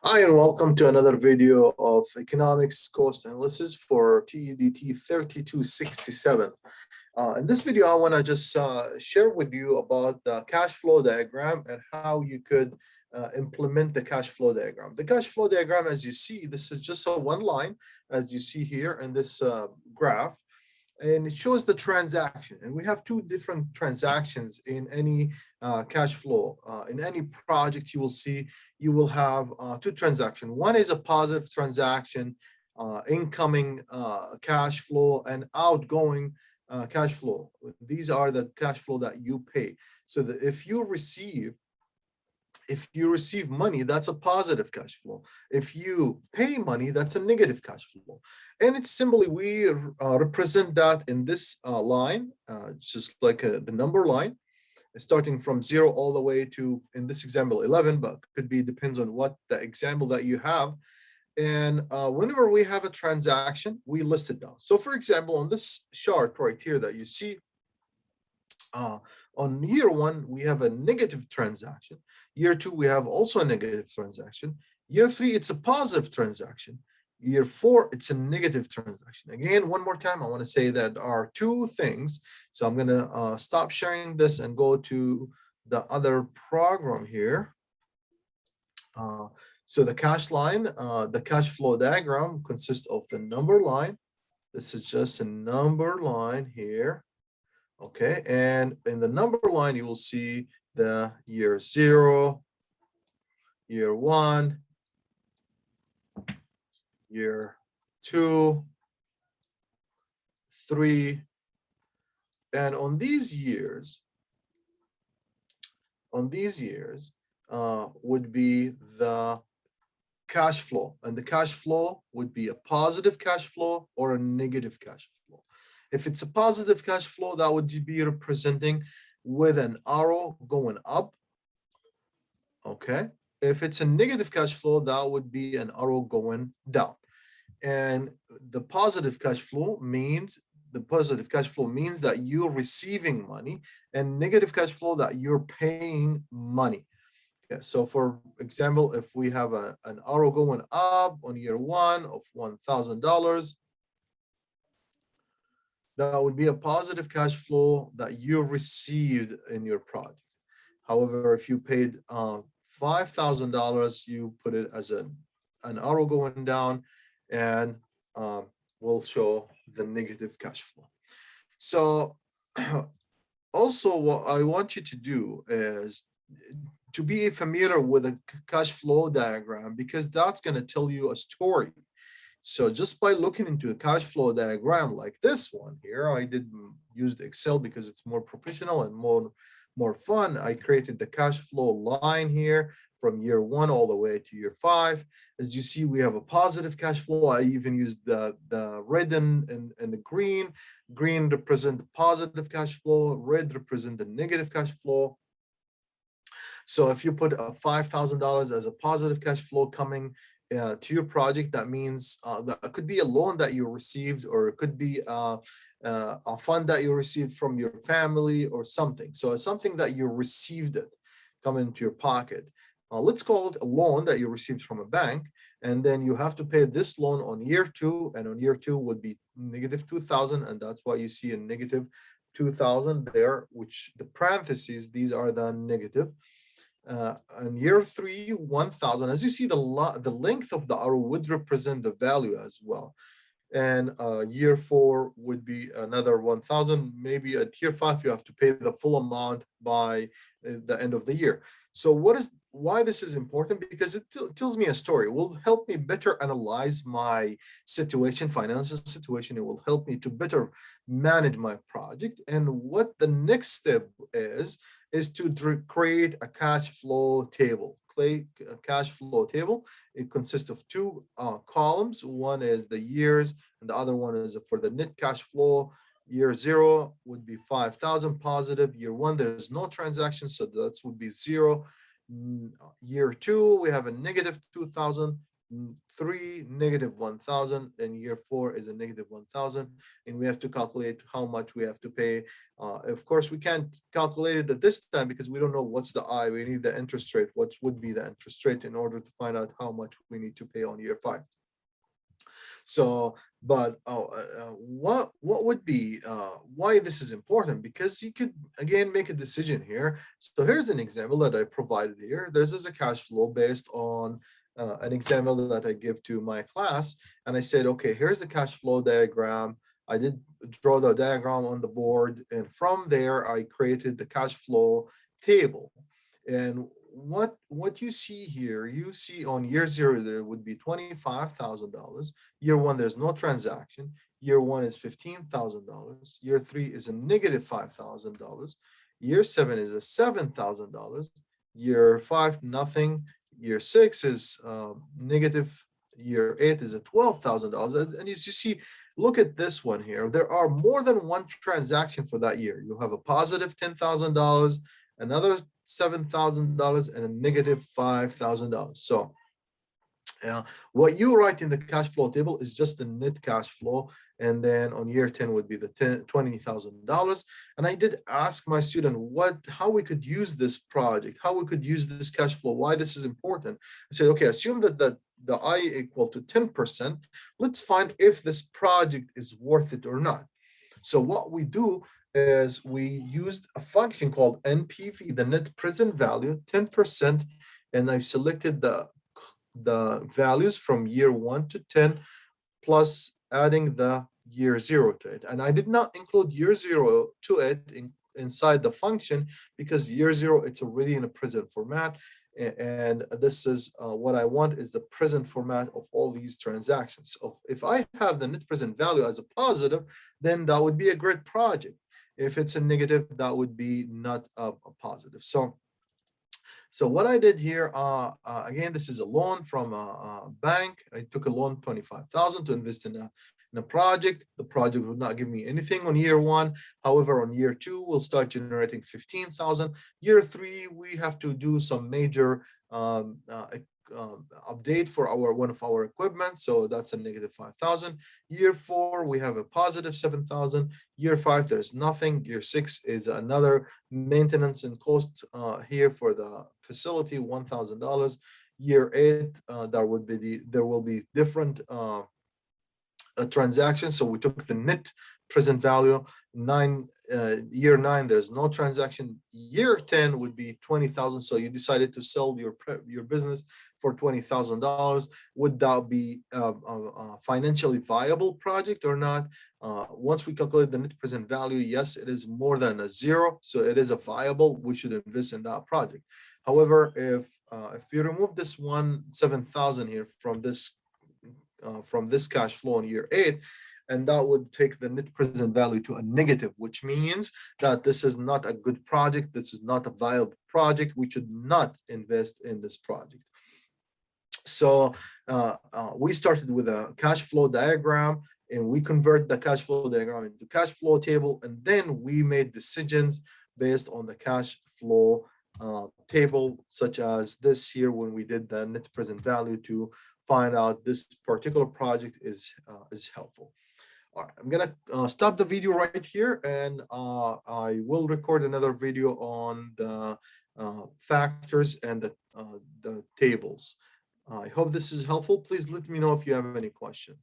Hi, and welcome to another video of economics cost analysis for TEDT 3267. In this video, I want to just share with you about the cash flow diagram and how you could implement the cash flow diagram. The cash flow diagram, as you see, this is just a one line, as you see here in this graph. And it shows the transaction, and we have two different transactions in any cash flow. In any project you will see, you will have two transactions. One is a positive transaction, incoming cash flow, and outgoing cash flow. These are the cash flow that you pay. So that if you receive money, that's a positive cash flow. If you pay money, that's a negative cash flow. And it's simply, we represent that in this line, just like the number line, starting from 0 all the way to, in this example, 11, but could be, depends on what the example that you have. And whenever we have a transaction, we list it down. So for example, on this chart right here that you see, on year one, we have a negative transaction. Year two, we have also a negative transaction. Year three, it's a positive transaction. Year four, it's a negative transaction. Again, one more time, I want to say that there are two things. So I'm going to stop sharing this and go to the other program here. So the cash line, the cash flow diagram consists of the number line. This is just a number line here. Okay, and in the number line, you will see the year 0, year 1, year 2, 3, and on these years would be the cash flow, and the cash flow would be a positive cash flow or a negative cash flow. If it's a positive cash flow, that would be representing with an arrow going up. Okay. If it's a negative cash flow, that would be an arrow going down. And the positive cash flow means that you're receiving money, and negative cash flow that you're paying money. Okay, so for example, if we have an arrow going up on year one of $1,000, that would be a positive cash flow that you received in your project. However, if you paid $5,000, you put it as an arrow going down, and we'll show the negative cash flow. So also what I want you to do is to be familiar with a cash flow diagram, because that's going to tell you a story. So just by looking into a cash flow diagram like this one here, I did use Excel because it's more professional and more fun. I created the cash flow line here from year 1 all the way to year 5. As you see, we have a positive cash flow. I even used the red and the green. Green represent the positive cash flow. Red represent the negative cash flow. So if you put $5,000 as a positive cash flow coming to your project, that means that it could be a loan that you received, or it could be a fund that you received from your family or something. So it's something that you received it coming into your pocket. Let's call it a loan that you received from a bank, and then you have to pay this loan on year 2, and on year 2 would be negative 2,000, and that's why you see a negative 2,000 there, which the parentheses, these are the negative. And year 3, 1,000. As you see, the length of the arrow would represent the value as well. And year 4 would be another 1,000. Maybe at year 5, you have to pay the full amount by the end of the year. So why this is important? Because it tells me a story. It will help me better analyze my situation, financial situation. It will help me to better manage my project. And what the next step is to create a cash flow table. A cash flow table. It consists of two columns. One is the years, and the other one is for the net cash flow. Year 0 would be 5,000 positive. Year 1, there's no transaction, so that would be 0. Year 2, we have a negative 2,000. 3 negative 1,000, and year 4 is a negative 1,000, and we have to calculate how much we have to pay. Of course, we can't calculate it at this time because we don't know what's the I. We need the interest rate. What would be the interest rate in order to find out how much we need to pay on year 5. So, but what would be why this is important? Because you could again make a decision here. So here's an example that I provided here. This is a cash flow based on an example that I give to my class, and I said, okay, here's the cash flow diagram. I did draw the diagram on the board, and from there I created the cash flow table. And what you see here, you see on year 0 there would be $25,000. Year 1 there's no transaction. Year 1 is $15,000. Year 3 is a negative $5,000. Year 7 is a $7,000. Year 5 nothing. Year 6 is negative. Year 8 is a $12,000. And as you see, look at this one here. There are more than one transaction for that year. You have a positive $10,000, another $7,000, and a negative $5,000. So what you write in the cash flow table is just the net cash flow, and then on year 10 would be the $20,000. And I did ask my student how we could use this project, how we could use this cash flow, why this is important. I said, okay, assume that the I equal to 10%. Let's find if this project is worth it or not. So what we do is we used a function called NPV, the net present value, 10%, and I've selected the values from year 1 to 10, plus adding the year 0 to it. And I did not include year 0 to it inside the function because year 0, it's already in a present format. And this is what I want is the present format of all these transactions. So if I have the net present value as a positive, then that would be a great project. If it's a negative, that would be not a positive. So what I did here, again, this is a loan from a bank. I took a loan, 25,000 to invest in a project. The project would not give me anything on year 1. However, on year 2, we'll start generating 15,000. Year 3, we have to do some major update for one of our equipment. So that's a negative 5,000. Year 4, we have a positive 7,000. Year 5, there's nothing. Year 6 is another maintenance and cost here for the facility, $1,000. Year 8, there will be different transactions. So we took the net present value. Year 9, there's no transaction. Year 10 would be 20,000. So you decided to sell your business for $20,000. Would that be a financially viable project or not? Once we calculate the net present value, yes, it is more than a 0. So it is a viable. We should invest in that project. However, if you remove this 7,000 here from this cash flow in year 8, and that would take the net present value to a negative, which means that this is not a good project. This is not a viable project. We should not invest in this project. So we started with a cash flow diagram, and we convert the cash flow diagram into cash flow table, and then we made decisions based on the cash flow table, such as this here when we did the net present value to find out this particular project is helpful. All right, I'm gonna stop the video right here, and I will record another video on the factors and the tables. I hope this is helpful. Please let me know if you have any question.